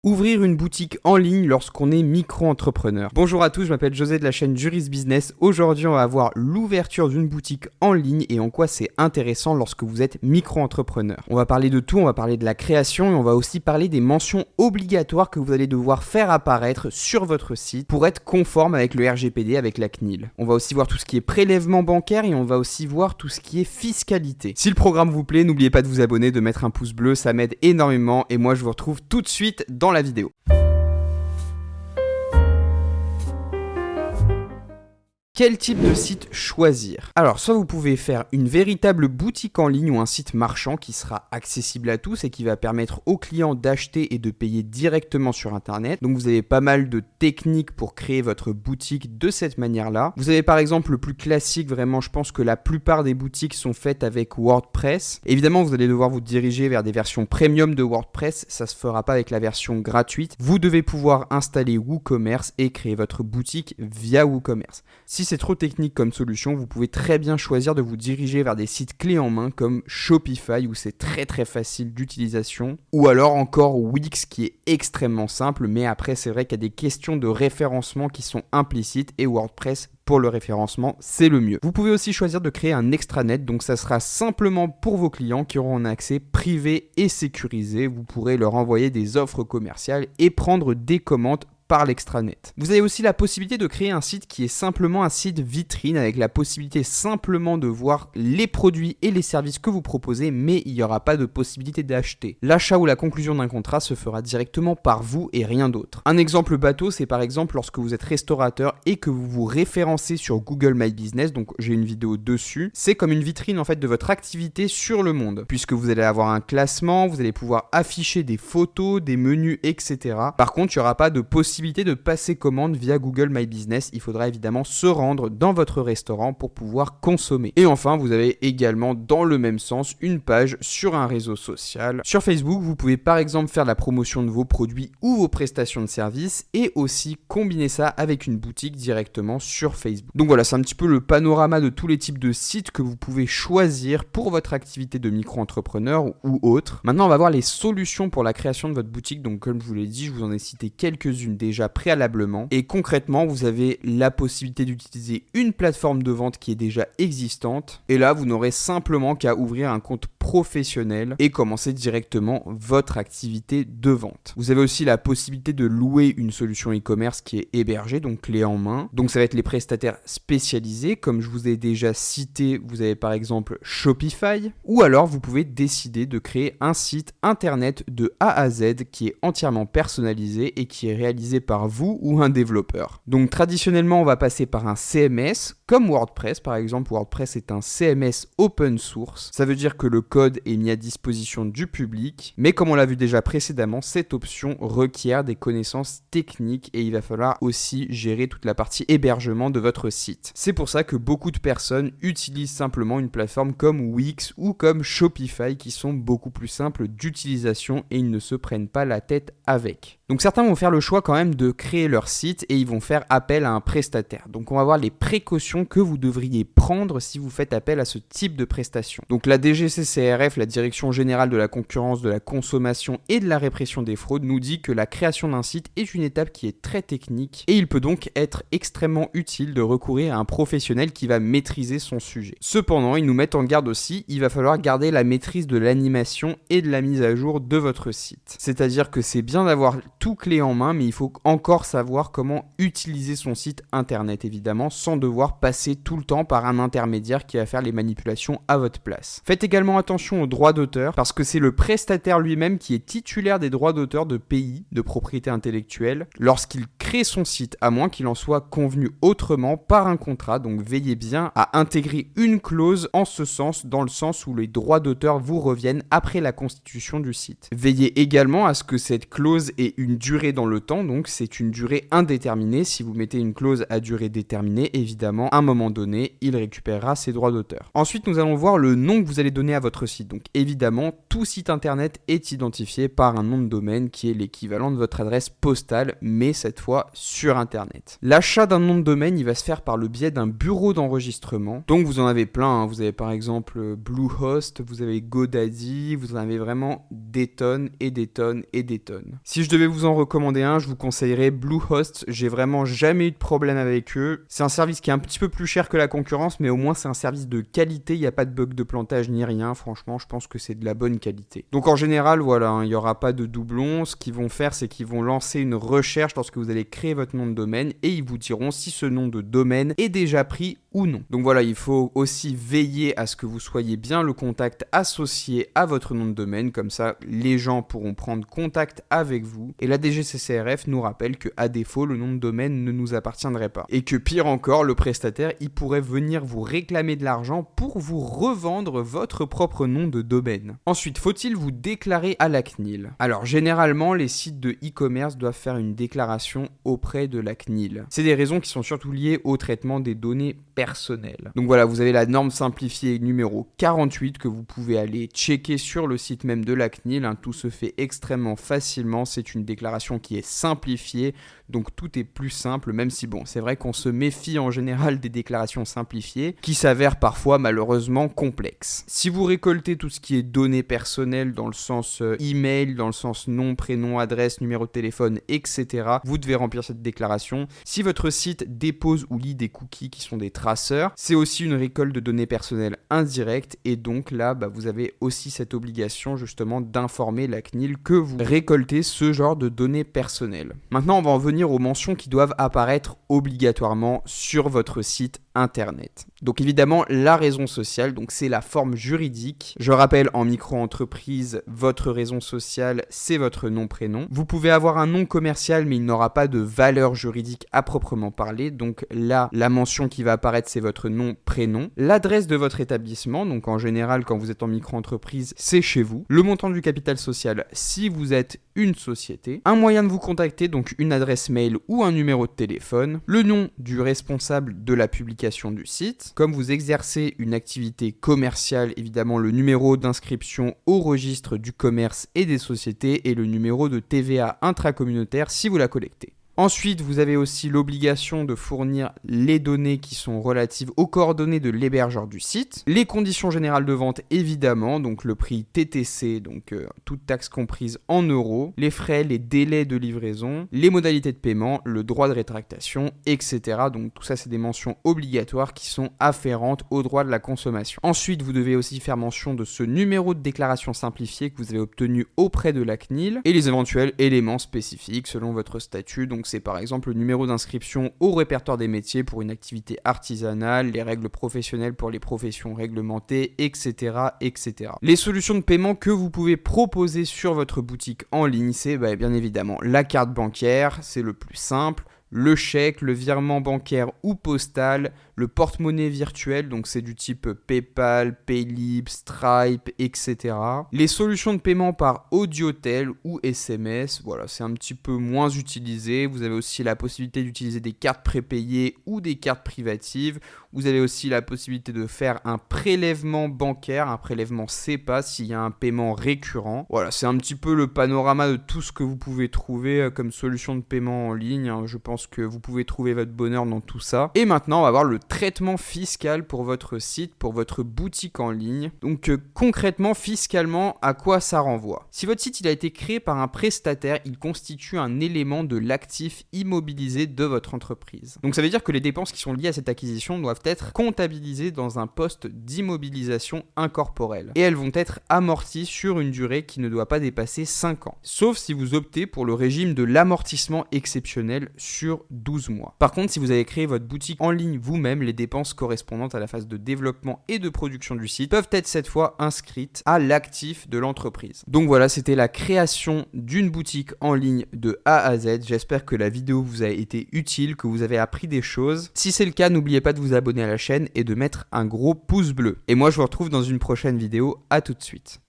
Ouvrir une boutique en ligne lorsqu'on est micro-entrepreneur. Bonjour à tous, je m'appelle José de la chaîne Juris Business. Aujourd'hui, on va voir l'ouverture d'une boutique en ligne et en quoi c'est intéressant lorsque vous êtes micro-entrepreneur. On va parler de tout, on va parler de la création et on va aussi parler des mentions obligatoires que vous allez devoir faire apparaître sur votre site pour être conforme avec le RGPD, avec la CNIL. On va aussi voir tout ce qui est prélèvement bancaire et on va aussi voir tout ce qui est fiscalité. Si le programme vous plaît, n'oubliez pas de vous abonner, de mettre un pouce bleu, ça m'aide énormément et moi je vous retrouve tout de suite dans la vidéo. Quel type de site choisir? Alors, soit vous pouvez faire une véritable boutique en ligne ou un site marchand qui sera accessible à tous et qui va permettre aux clients d'acheter et de payer directement sur Internet. Donc, vous avez pas mal de techniques pour créer votre boutique de cette manière-là. Vous avez par exemple le plus classique, vraiment, je pense que la plupart des boutiques sont faites avec WordPress. Évidemment, vous allez devoir vous diriger vers des versions premium de WordPress. Ça se fera pas avec la version gratuite. Vous devez pouvoir installer WooCommerce et créer votre boutique via WooCommerce. Si c'est trop technique comme solution, vous pouvez très bien choisir de vous diriger vers des sites clés en main comme Shopify où c'est très facile d'utilisation, ou alors encore Wix qui est extrêmement simple, mais après c'est vrai qu'il y a des questions de référencement qui sont implicites et WordPress pour le référencement, c'est le mieux. Vous pouvez aussi choisir de créer un extranet, donc ça sera simplement pour vos clients qui auront un accès privé et sécurisé. Vous pourrez leur envoyer des offres commerciales et prendre des commandes par l'extranet. Vous avez aussi la possibilité de créer un site qui est simplement un site vitrine avec la possibilité simplement de voir les produits et les services que vous proposez, mais il n'y aura pas de possibilité d'acheter. L'achat ou la conclusion d'un contrat se fera directement par vous et rien d'autre. Un exemple bateau, c'est par exemple lorsque vous êtes restaurateur et que vous vous référencez sur Google My Business, donc j'ai une vidéo dessus. C'est comme une vitrine en fait de votre activité sur le monde, puisque vous allez avoir un classement, vous allez pouvoir afficher des photos, des menus, etc. Par contre, il n'y aura pas de possibilité de passer commande via Google My Business. Il faudra évidemment se rendre dans votre restaurant pour pouvoir consommer. Et enfin, vous avez également dans le même sens une page sur un réseau social. Sur Facebook, vous pouvez par exemple faire la promotion de vos produits ou vos prestations de services et aussi combiner ça avec une boutique directement sur Facebook. Donc voilà, c'est un petit peu le panorama de tous les types de sites que vous pouvez choisir pour votre activité de micro-entrepreneur ou autre. Maintenant, on va voir les solutions pour la création de votre boutique. Donc comme je vous l'ai dit, je vous en ai cité quelques-unes déjà préalablement. Et concrètement, vous avez la possibilité d'utiliser une plateforme de vente qui est déjà existante. Et là, vous n'aurez simplement qu'à ouvrir un compte professionnel et commencer directement votre activité de vente. Vous avez aussi la possibilité de louer une solution e-commerce qui est hébergée, donc clé en main. Donc ça va être les prestataires spécialisés. Comme je vous ai déjà cité, vous avez par exemple Shopify. Ou alors, vous pouvez décider de créer un site internet de A à Z qui est entièrement personnalisé et qui est réalisé par vous ou un développeur. Donc traditionnellement, on va passer par un CMS comme WordPress. Par exemple, WordPress est un CMS open source. Ça veut dire que le code est mis à disposition du public, mais comme on l'a vu déjà précédemment, cette option requiert des connaissances techniques et il va falloir aussi gérer toute la partie hébergement de votre site. C'est pour ça que beaucoup de personnes utilisent simplement une plateforme comme Wix ou comme Shopify qui sont beaucoup plus simples d'utilisation et ils ne se prennent pas la tête avec. Donc certains vont faire le choix quand même de créer leur site et ils vont faire appel à un prestataire. Donc on va voir les précautions que vous devriez prendre si vous faites appel à ce type de prestation. Donc la DGCCRF, la Direction Générale de la Concurrence, de la Consommation et de la Répression des Fraudes, nous dit que la création d'un site est une étape qui est très technique et il peut donc être extrêmement utile de recourir à un professionnel qui va maîtriser son sujet. Cependant, ils nous mettent en garde aussi, il va falloir garder la maîtrise de l'animation et de la mise à jour de votre site. C'est-à-dire que c'est bien d'avoir tout clé en main, mais il faut encore savoir comment utiliser son site internet, évidemment, sans devoir passer tout le temps par un intermédiaire qui va faire les manipulations à votre place. Faites également attention aux droits d'auteur, parce que c'est le prestataire lui-même qui est titulaire des droits d'auteur de pays, de propriété intellectuelle, lorsqu'il crée son site, à moins qu'il en soit convenu autrement par un contrat. Donc veillez bien à intégrer une clause en ce sens, dans le sens où les droits d'auteur vous reviennent après la constitution du site. Veillez également à ce que cette clause ait une durée dans le temps, donc c'est une durée indéterminée. Si vous mettez une clause à durée déterminée, évidemment, à un moment donné, il récupérera ses droits d'auteur. Ensuite, nous allons voir le nom que vous allez donner à votre site. Donc évidemment, tout site internet est identifié par un nom de domaine qui est l'équivalent de votre adresse postale, mais cette fois fois sur Internet. L'achat d'un nom de domaine, il va se faire par le biais d'un bureau d'enregistrement. Donc vous en avez plein, hein. Vous avez par exemple Bluehost, vous avez GoDaddy, vous en avez vraiment des tonnes et des tonnes et des tonnes. Si je devais vous en recommander un, je vous conseillerais Bluehost. J'ai vraiment jamais eu de problème avec eux. C'est un service qui est un petit peu plus cher que la concurrence, mais au moins c'est un service de qualité, il n'y a pas de bug de plantage ni rien. Franchement, je pense que c'est de la bonne qualité. Donc en général, voilà, hein, il n'y aura pas de doublons. Ce qu'ils vont faire, c'est qu'ils vont lancer une recherche lorsque vous allez créer votre nom de domaine et ils vous diront si ce nom de domaine est déjà pris ou non. Donc voilà, il faut aussi veiller à ce que vous soyez bien le contact associé à votre nom de domaine, comme ça les gens pourront prendre contact avec vous. Et la DGCCRF nous rappelle que à défaut, le nom de domaine ne nous appartiendrait pas. Et que pire encore, le prestataire, il pourrait venir vous réclamer de l'argent pour vous revendre votre propre nom de domaine. Ensuite, faut-il vous déclarer à la CNIL? Alors généralement, les sites de e-commerce doivent faire une déclaration auprès de la CNIL. C'est des raisons qui sont surtout liées au traitement des données personnelles. Donc voilà, vous avez la norme simplifiée numéro 48 que vous pouvez aller checker sur le site même de la CNIL. Hein. Tout se fait extrêmement facilement. C'est une déclaration qui est simplifiée, donc tout est plus simple, même si bon, c'est vrai qu'on se méfie en général des déclarations simplifiées qui s'avèrent parfois malheureusement complexes. Si vous récoltez tout ce qui est données personnelles dans le sens email, dans le sens nom, prénom, adresse, numéro de téléphone, etc., vous devez remplir cette déclaration. Si votre site dépose ou lit des cookies qui sont des traceurs, c'est aussi une récolte de données personnelles indirectes et donc là, vous avez aussi cette obligation justement d'informer la CNIL que vous récoltez ce genre de données personnelles. Maintenant, on va en venir aux mentions qui doivent apparaître obligatoirement sur votre site internet. Donc évidemment, la raison sociale, donc c'est la forme juridique. Je rappelle, en micro-entreprise, votre raison sociale, c'est votre nom-prénom. Vous pouvez avoir un nom commercial, mais il n'aura pas de valeur juridique à proprement parler. Donc là, la mention qui va apparaître, c'est votre nom-prénom. L'adresse de votre établissement, donc en général, quand vous êtes en micro-entreprise, c'est chez vous. Le montant du capital social, si vous êtes une société. Un moyen de vous contacter, donc une adresse mail ou un numéro de téléphone. Le nom du responsable de la publication du site. Comme vous exercez une activité commerciale, évidemment le numéro d'inscription au registre du commerce et des sociétés et le numéro de TVA intracommunautaire si vous la collectez. Ensuite, vous avez aussi l'obligation de fournir les données qui sont relatives aux coordonnées de l'hébergeur du site, les conditions générales de vente évidemment, donc le prix TTC, donc toute taxe comprise en euros, les frais, les délais de livraison, les modalités de paiement, le droit de rétractation, etc. Donc tout ça, c'est des mentions obligatoires qui sont afférentes au droit de la consommation. Ensuite, vous devez aussi faire mention de ce numéro de déclaration simplifiée que vous avez obtenu auprès de la CNIL et les éventuels éléments spécifiques selon votre statut. Donc c'est par exemple le numéro d'inscription au répertoire des métiers pour une activité artisanale, les règles professionnelles pour les professions réglementées, etc., etc. Les solutions de paiement que vous pouvez proposer sur votre boutique en ligne, c'est bien évidemment la carte bancaire, c'est le plus simple, le chèque, le virement bancaire ou postal, le porte-monnaie virtuel, donc c'est du type PayPal, Paylib, Stripe, etc. Les solutions de paiement par audiotel ou SMS, voilà, c'est un petit peu moins utilisé. Vous avez aussi la possibilité d'utiliser des cartes prépayées ou des cartes privatives. Vous avez aussi la possibilité de faire un prélèvement bancaire, un prélèvement SEPA s'il y a un paiement récurrent. Voilà, c'est un petit peu le panorama de tout ce que vous pouvez trouver comme solution de paiement en ligne. Je pense que vous pouvez trouver votre bonheur dans tout ça. Et maintenant, on va voir le traitement fiscal pour votre site, pour votre boutique en ligne. Donc concrètement, fiscalement, à quoi ça renvoie? Si votre site il a été créé par un prestataire, il constitue un élément de l'actif immobilisé de votre entreprise. Donc ça veut dire que les dépenses qui sont liées à cette acquisition doivent être comptabilisées dans un poste d'immobilisation incorporelle. Et elles vont être amorties sur une durée qui ne doit pas dépasser 5 ans. Sauf si vous optez pour le régime de l'amortissement exceptionnel sur 12 mois. Par contre, si vous avez créé votre boutique en ligne vous-même, les dépenses correspondantes à la phase de développement et de production du site peuvent être cette fois inscrites à l'actif de l'entreprise. Donc voilà, c'était la création d'une boutique en ligne de A à Z. J'espère que la vidéo vous a été utile, que vous avez appris des choses. Si c'est le cas, n'oubliez pas de vous abonner à la chaîne et de mettre un gros pouce bleu. Et moi, je vous retrouve dans une prochaine vidéo. À tout de suite.